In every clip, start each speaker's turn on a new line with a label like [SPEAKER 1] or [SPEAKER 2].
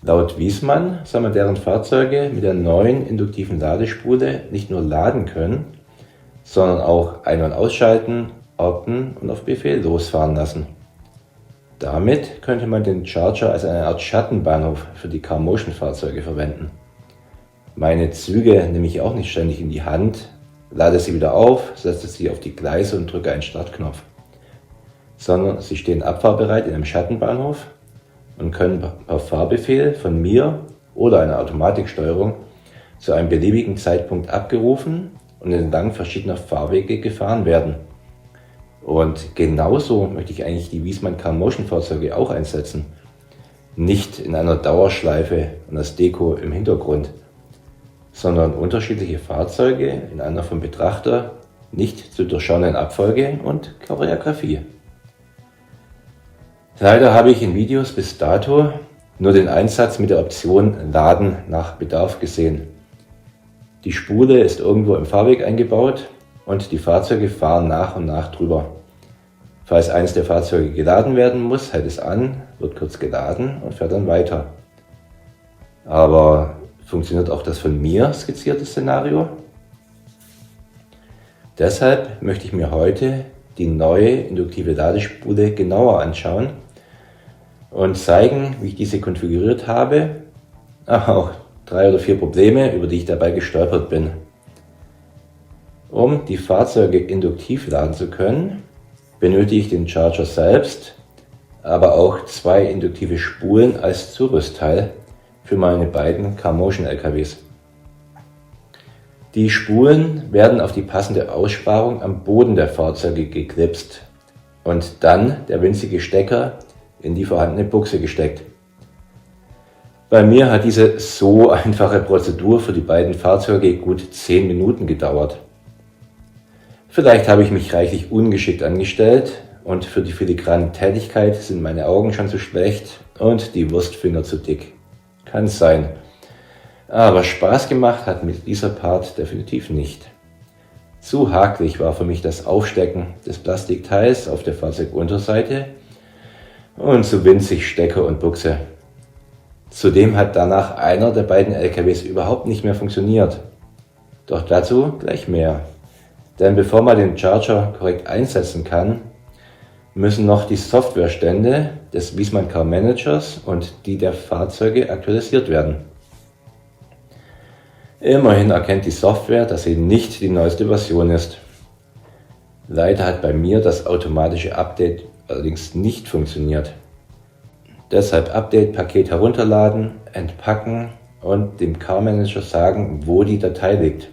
[SPEAKER 1] Laut Wiesmann soll man deren Fahrzeuge mit der neuen induktiven Ladespule nicht nur laden können, sondern auch ein- und ausschalten, orten und auf Befehl losfahren lassen. Damit könnte man den Charger als eine Art Schattenbahnhof für die Carmotion-Fahrzeuge verwenden. Meine Züge nehme ich auch nicht ständig in die Hand, lade sie wieder auf, setze sie auf die Gleise und drücke einen Startknopf, sondern sie stehen abfahrbereit in einem Schattenbahnhof und können per Fahrbefehl von mir oder einer Automatiksteuerung zu einem beliebigen Zeitpunkt abgerufen und entlang verschiedener Fahrwege gefahren werden. Und genauso möchte ich eigentlich die Wiesmann Carmotion-Fahrzeuge auch einsetzen. Nicht in einer Dauerschleife und als Deko im Hintergrund, sondern unterschiedliche Fahrzeuge in einer vom Betrachter nicht zu durchschauenden Abfolge und Choreografie. Leider habe ich in Videos bis dato nur den Einsatz mit der Option Laden nach Bedarf gesehen. Die Spule ist irgendwo im Fahrweg eingebaut und die Fahrzeuge fahren nach und nach drüber. Falls eines der Fahrzeuge geladen werden muss, hält es an, wird kurz geladen und fährt dann weiter. Aber funktioniert auch das von mir skizzierte Szenario? Deshalb möchte ich mir heute die neue induktive Ladespule genauer anschauen und zeigen, wie ich diese konfiguriert habe, aber auch 3 oder 4 Probleme, über die ich dabei gestolpert bin. Um die Fahrzeuge induktiv laden zu können, benötige ich den Charger selbst, aber auch 2 induktive Spulen als Zurüstteil für meine beiden Carmotion LKWs. Die Spulen werden auf die passende Aussparung am Boden der Fahrzeuge geklipst und dann der winzige Stecker in die vorhandene Buchse gesteckt. Bei mir hat diese so einfache Prozedur für die beiden Fahrzeuge gut 10 Minuten gedauert. Vielleicht habe ich mich reichlich ungeschickt angestellt und für die filigrane Tätigkeit sind meine Augen schon zu schlecht und die Wurstfinger zu dick. Kann sein. Aber Spaß gemacht hat mir dieser Part definitiv nicht. Zu hakelig war für mich das Aufstecken des Plastikteils auf der Fahrzeugunterseite und zu winzig Stecker und Buchse. Zudem hat danach einer der beiden LKWs überhaupt nicht mehr funktioniert. Doch dazu gleich mehr. Denn bevor man den Charger korrekt einsetzen kann, müssen noch die Softwarestände des Wiesmann Car Managers und die der Fahrzeuge aktualisiert werden. Immerhin erkennt die Software, dass sie nicht die neueste Version ist. Leider hat bei mir das automatische Update allerdings nicht funktioniert. Deshalb Update-Paket herunterladen, entpacken und dem Car Manager sagen, wo die Datei liegt.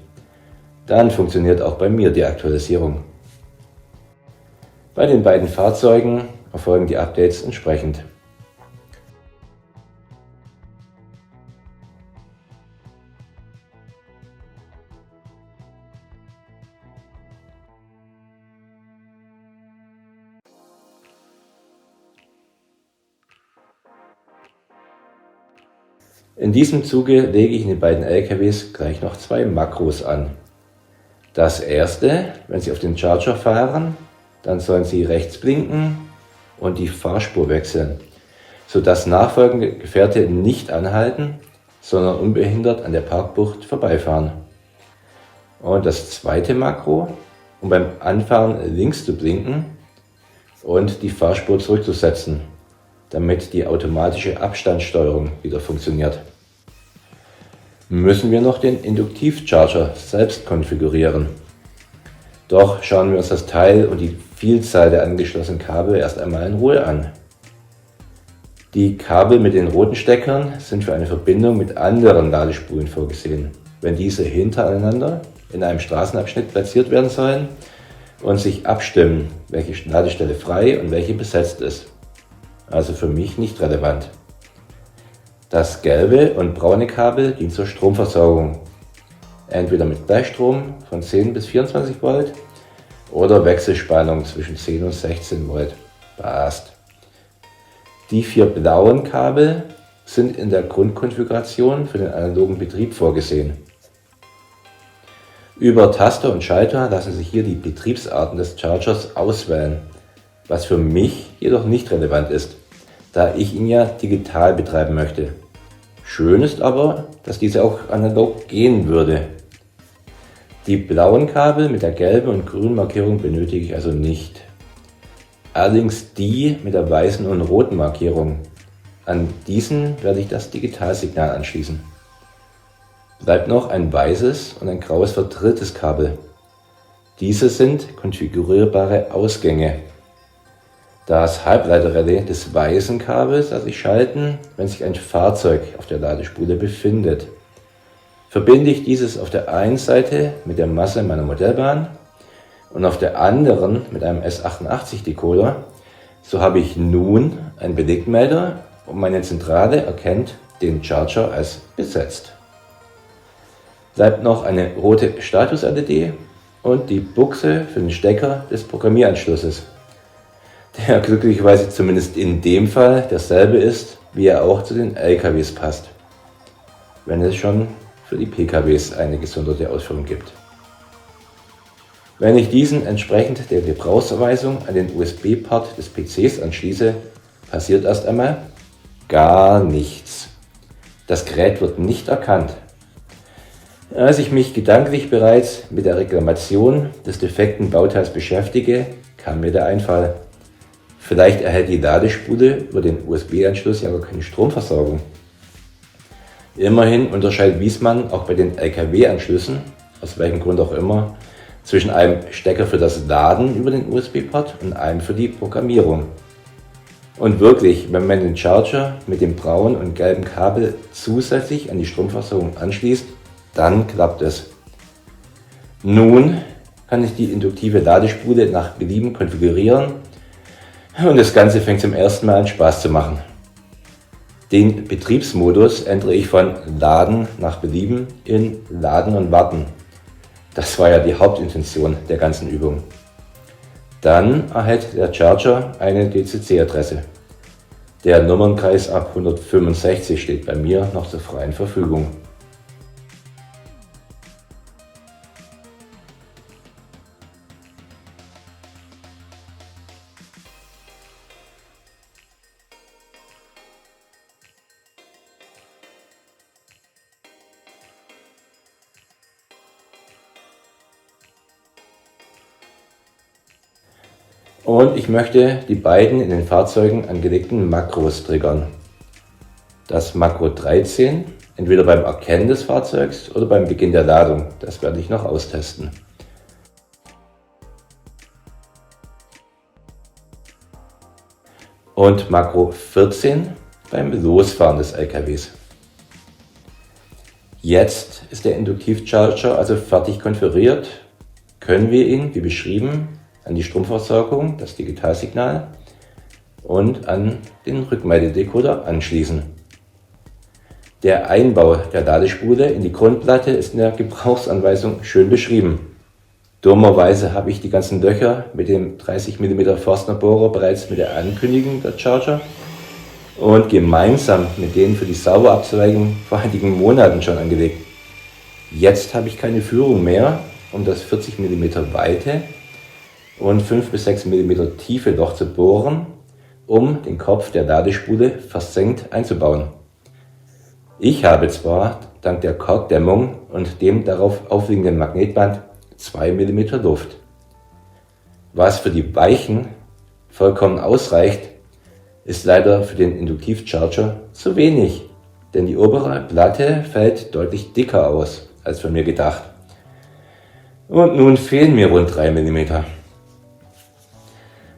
[SPEAKER 1] Dann funktioniert auch bei mir die Aktualisierung. Bei den beiden Fahrzeugen erfolgen die Updates entsprechend. In diesem Zuge lege ich in den beiden LKWs gleich noch 2 Makros an. Das erste, wenn Sie auf den Charger fahren, dann sollen Sie rechts blinken und die Fahrspur wechseln, sodass nachfolgende Gefährte nicht anhalten, sondern unbehindert an der Parkbucht vorbeifahren. Und das zweite Makro, um beim Anfahren links zu blinken und die Fahrspur zurückzusetzen, damit die automatische Abstandssteuerung wieder funktioniert. Müssen wir noch den Induktiv-Charger selbst konfigurieren. Doch schauen wir uns das Teil und die Vielzahl der angeschlossenen Kabel erst einmal in Ruhe an. Die Kabel mit den roten Steckern sind für eine Verbindung mit anderen Ladespulen vorgesehen, wenn diese hintereinander in einem Straßenabschnitt platziert werden sollen und sich abstimmen, welche Ladestelle frei und welche besetzt ist. Also für mich nicht relevant. Das gelbe und braune Kabel dient zur Stromversorgung, entweder mit Gleichstrom von 10 bis 24 Volt oder Wechselspannung zwischen 10 und 16 Volt. Passt. Die 4 blauen Kabel sind in der Grundkonfiguration für den analogen Betrieb vorgesehen. Über Taster und Schalter lassen sich hier die Betriebsarten des Chargers auswählen, was für mich jedoch nicht relevant ist, da ich ihn ja digital betreiben möchte. Schön ist aber, dass diese auch analog gehen würde. Die blauen Kabel mit der gelben und grünen Markierung benötige ich also nicht. Allerdings die mit der weißen und roten Markierung. An diesen werde ich das Digitalsignal anschließen. Bleibt noch ein weißes und ein graues verdrilltes Kabel. Diese sind konfigurierbare Ausgänge. Das Halbleiterrelais des weißen Kabels lasse ich schalten, wenn sich ein Fahrzeug auf der Ladespule befindet. Verbinde ich dieses auf der einen Seite mit der Masse meiner Modellbahn und auf der anderen mit einem S88-Decoder, so habe ich nun einen Belegmelder und meine Zentrale erkennt den Charger als besetzt. Bleibt noch eine rote Status-LED und die Buchse für den Stecker des Programmieranschlusses, der glücklicherweise zumindest in dem Fall derselbe ist, wie er auch zu den LKWs passt, wenn es schon für die PKWs eine gesonderte Ausführung gibt. Wenn ich diesen entsprechend der Gebrauchsanweisung an den USB-Port des PCs anschließe, passiert erst einmal gar nichts. Das Gerät wird nicht erkannt. Als ich mich gedanklich bereits mit der Reklamation des defekten Bauteils beschäftige, kam mir der Einfall. Vielleicht erhält die Ladespule über den USB-Anschluss ja gar keine Stromversorgung. Immerhin unterscheidet Wiesmann auch bei den LKW-Anschlüssen, aus welchem Grund auch immer, zwischen einem Stecker für das Laden über den USB-Port und einem für die Programmierung. Und wirklich, wenn man den Charger mit dem braunen und gelben Kabel zusätzlich an die Stromversorgung anschließt, dann klappt es. Nun kann ich die induktive Ladespule nach Belieben konfigurieren und das Ganze fängt zum ersten Mal an Spaß zu machen. Den Betriebsmodus ändere ich von Laden nach Belieben in Laden und Warten. Das war ja die Hauptintention der ganzen Übung. Dann erhält der Charger eine DCC-Adresse. Der Nummernkreis ab 165 steht bei mir noch zur freien Verfügung. Und ich möchte die beiden in den Fahrzeugen angelegten Makros triggern. Das Makro 13, entweder beim Erkennen des Fahrzeugs oder beim Beginn der Ladung. Das werde ich noch austesten. Und Makro 14 beim Losfahren des LKWs. Jetzt ist der Induktivcharger also fertig konfiguriert. Können wir ihn, wie beschrieben, an die Stromversorgung, das Digitalsignal und an den Rückmeldedecoder anschließen. Der Einbau der Ladespule in die Grundplatte ist in der Gebrauchsanweisung schön beschrieben. Dummerweise habe ich die ganzen Löcher mit dem 30 mm Forstner-Bohrer bereits mit der Ankündigung der Charger und gemeinsam mit denen für die Sauberabzweigung vor einigen Monaten schon angelegt. Jetzt habe ich keine Führung mehr, um das 40 mm weite und 5 bis 6 mm tiefe Loch zu bohren, um den Kopf der Ladespule versenkt einzubauen. Ich habe zwar dank der Korkdämmung und dem darauf aufliegenden Magnetband 2 mm Luft, was für die Weichen vollkommen ausreicht, ist leider für den Induktivcharger zu wenig, denn die obere Platte fällt deutlich dicker aus als von mir gedacht. Und nun fehlen mir rund 3 mm.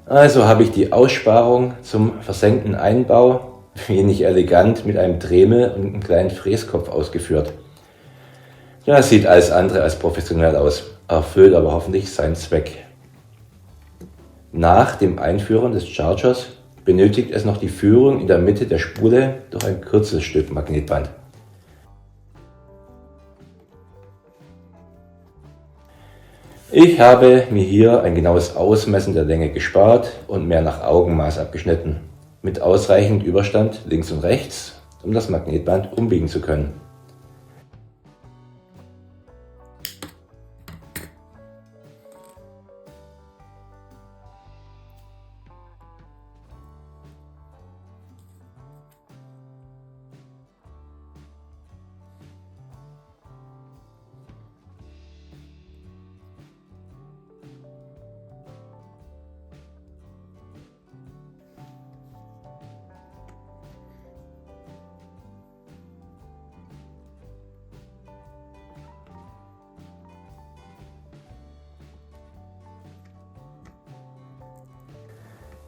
[SPEAKER 1] Also habe ich die Aussparung zum versenkten Einbau wenig elegant mit einem Dremel und einem kleinen Fräskopf ausgeführt. Das sieht alles andere als professionell aus, erfüllt aber hoffentlich seinen Zweck. Nach dem Einführen des Chargers benötigt es noch die Führung in der Mitte der Spule durch ein kurzes Stück Magnetband. Ich habe mir hier ein genaues Ausmessen der Länge gespart und mehr nach Augenmaß abgeschnitten, mit ausreichend Überstand links und rechts, um das Magnetband umbiegen zu können.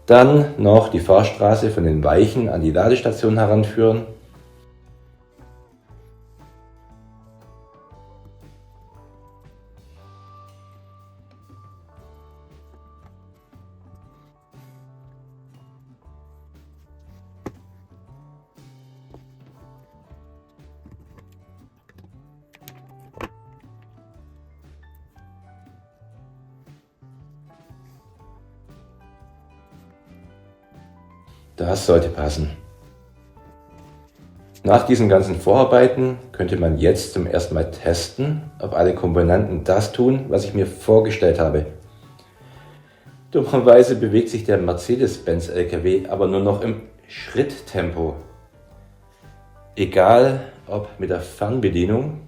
[SPEAKER 1] Dann noch die Fahrstraße von den Weichen an die Ladestation heranführen. Das sollte passen. Nach diesen ganzen Vorarbeiten könnte man jetzt zum ersten Mal testen, ob alle Komponenten das tun, was ich mir vorgestellt habe. Dummerweise bewegt sich der Mercedes-Benz LKW aber nur noch im Schritttempo. Egal ob mit der Fernbedienung,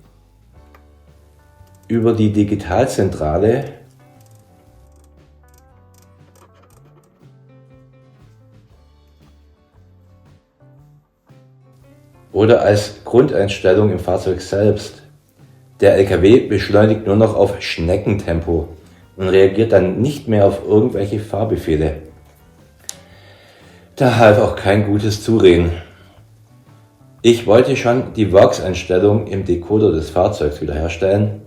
[SPEAKER 1] über die Digitalzentrale oder als Grundeinstellung im Fahrzeug selbst. Der LKW beschleunigt nur noch auf Schneckentempo und reagiert dann nicht mehr auf irgendwelche Fahrbefehle. Da half auch kein gutes Zureden. Ich wollte schon die Werkseinstellung im Decoder des Fahrzeugs wiederherstellen.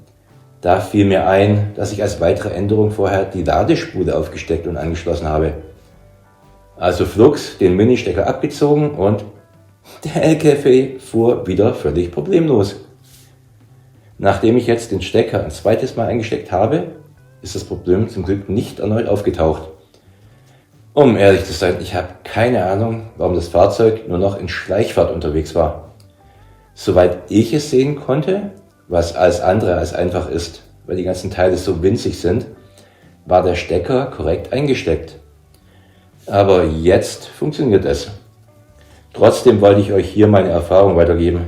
[SPEAKER 1] Da fiel mir ein, dass ich als weitere Änderung vorher die Ladespule aufgesteckt und angeschlossen habe. Also flugs den Mini-Stecker abgezogen und der LKW fuhr wieder völlig problemlos. Nachdem ich jetzt den Stecker ein zweites Mal eingesteckt habe, ist das Problem zum Glück nicht erneut aufgetaucht. Um ehrlich zu sein, ich habe keine Ahnung, warum das Fahrzeug nur noch in Schleichfahrt unterwegs war. Soweit ich es sehen konnte, was alles andere als einfach ist, weil die ganzen Teile so winzig sind, war der Stecker korrekt eingesteckt. Aber jetzt funktioniert es. Trotzdem wollte ich euch hier meine Erfahrung weitergeben.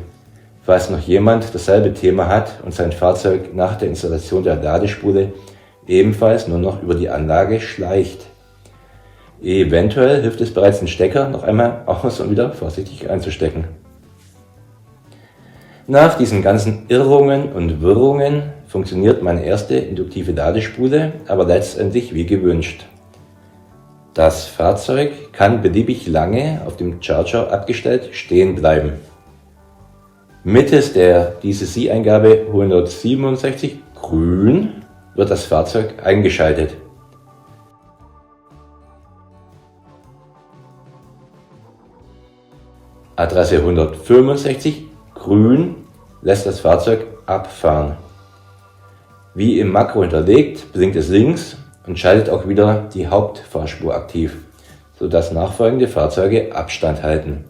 [SPEAKER 1] Falls noch jemand dasselbe Thema hat und sein Fahrzeug nach der Installation der Ladespule ebenfalls nur noch über die Anlage schleicht. Eventuell hilft es bereits, den Stecker noch einmal aus und wieder vorsichtig einzustecken. Nach diesen ganzen Irrungen und Wirrungen funktioniert meine erste induktive Ladespule aber letztendlich wie gewünscht. Das Fahrzeug kann beliebig lange auf dem Charger abgestellt stehen bleiben. Mittels der DCC-Eingabe 167 grün wird das Fahrzeug eingeschaltet. Adresse 165 grün lässt das Fahrzeug abfahren. Wie im Makro hinterlegt, blinkt es links und schaltet auch wieder die Hauptfahrspur aktiv, sodass nachfolgende Fahrzeuge Abstand halten.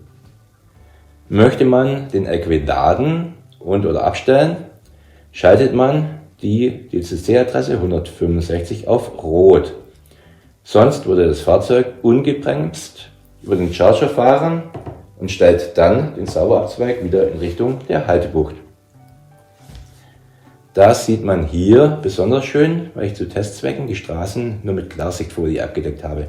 [SPEAKER 1] Möchte man den LKW laden und oder abstellen, schaltet man die DCC-Adresse 165 auf Rot. Sonst würde das Fahrzeug ungebremst über den Charger fahren und stellt dann den Sauberabzweig wieder in Richtung der Haltebucht. Das sieht man hier besonders schön, weil ich zu Testzwecken die Straßen nur mit Klarsichtfolie abgedeckt habe.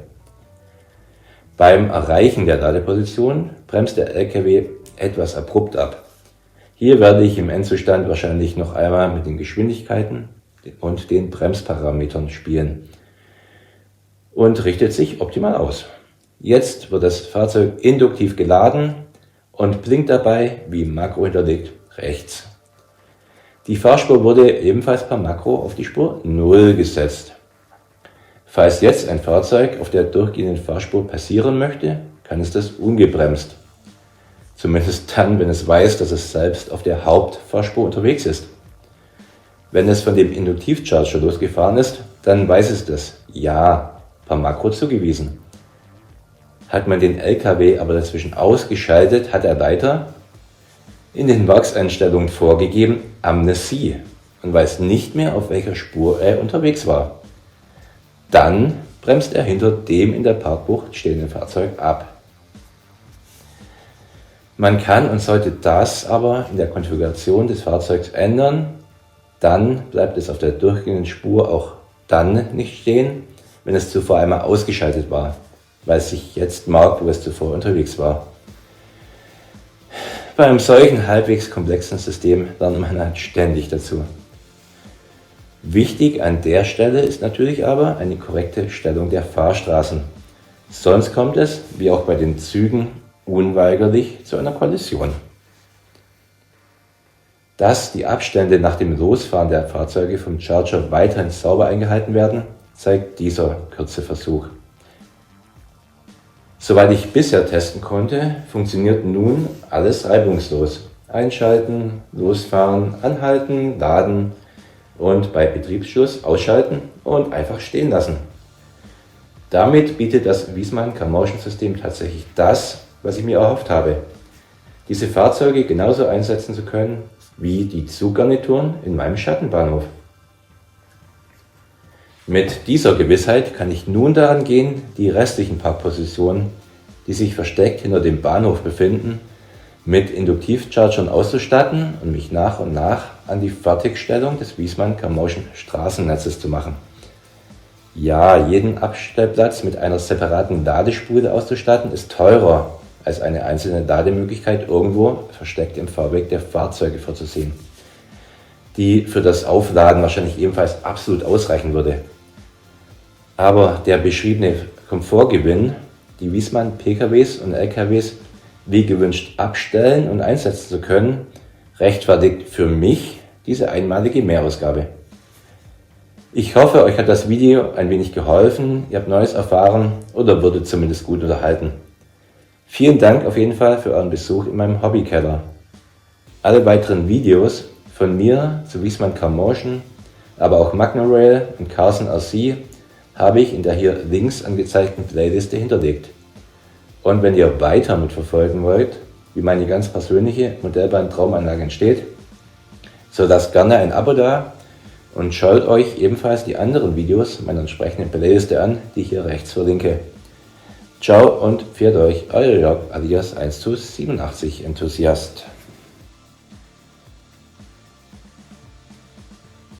[SPEAKER 1] Beim Erreichen der Ladeposition bremst der LKW etwas abrupt ab. Hier werde ich im Endzustand wahrscheinlich noch einmal mit den Geschwindigkeiten und den Bremsparametern spielen und richtet sich optimal aus. Jetzt wird das Fahrzeug induktiv geladen und blinkt dabei, wie im Makro hinterlegt, rechts. Die Fahrspur wurde ebenfalls per Makro auf die Spur 0 gesetzt. Falls jetzt ein Fahrzeug auf der durchgehenden Fahrspur passieren möchte, kann es das ungebremst. Zumindest dann, wenn es weiß, dass es selbst auf der Hauptfahrspur unterwegs ist. Wenn es von dem Induktivcharger losgefahren ist, dann weiß es das, ja, per Makro zugewiesen. Hat man den LKW aber dazwischen ausgeschaltet, hat der Leiter in den Werkseinstellungen vorgegeben Amnesie und weiß nicht mehr, auf welcher Spur er unterwegs war. Dann bremst er hinter dem in der Parkbucht stehenden Fahrzeug ab. Man kann und sollte das aber in der Konfiguration des Fahrzeugs ändern, dann bleibt es auf der durchgehenden Spur auch dann nicht stehen, wenn es zuvor einmal ausgeschaltet war, weil es sich jetzt merkt, wo es zuvor unterwegs war. Bei einem solchen halbwegs komplexen System lernt man halt ständig dazu. Wichtig an der Stelle ist natürlich aber eine korrekte Stellung der Fahrstraßen. Sonst kommt es, wie auch bei den Zügen, unweigerlich zu einer Kollision. Dass die Abstände nach dem Losfahren der Fahrzeuge vom Charger weiterhin sauber eingehalten werden, zeigt dieser kurze Versuch. Soweit ich bisher testen konnte, funktioniert nun alles reibungslos. Einschalten, losfahren, anhalten, laden und bei Betriebsschluss ausschalten und einfach stehen lassen. Damit bietet das Wiesmann Carmotion System tatsächlich das, was ich mir erhofft habe. Diese Fahrzeuge genauso einsetzen zu können wie die Zuggarnituren in meinem Schattenbahnhof. Mit dieser Gewissheit kann ich nun daran gehen, die restlichen Parkpositionen, die sich versteckt hinter dem Bahnhof befinden, mit Induktivchargern auszustatten und mich nach und nach an die Fertigstellung des Wiesmann Carmotion Straßennetzes zu machen. Ja, jeden Abstellplatz mit einer separaten Ladespule auszustatten ist teurer, als eine einzelne Lademöglichkeit irgendwo versteckt im Fahrweg der Fahrzeuge vorzusehen, die für das Aufladen wahrscheinlich ebenfalls absolut ausreichen würde. Aber der beschriebene Komfortgewinn, die Wiesmann PKWs und LKWs wie gewünscht abstellen und einsetzen zu können, rechtfertigt für mich diese einmalige Mehrausgabe. Ich hoffe, euch hat das Video ein wenig geholfen, ihr habt Neues erfahren oder wurdet zumindest gut unterhalten. Vielen Dank auf jeden Fall für euren Besuch in meinem Hobbykeller. Alle weiteren Videos von mir zu Wiesmann Carmotion, aber auch Magnorail und Carson RC habe ich in der hier links angezeigten Playliste hinterlegt. Und wenn ihr weiter mitverfolgen wollt, wie meine ganz persönliche Modellbahn-Traumanlage entsteht, so lasst gerne ein Abo da und schaut euch ebenfalls die anderen Videos meiner entsprechenden Playliste an, die ich hier rechts verlinke. Ciao und pfiat euch, euer Jörg alias 1 zu 87 Enthusiast.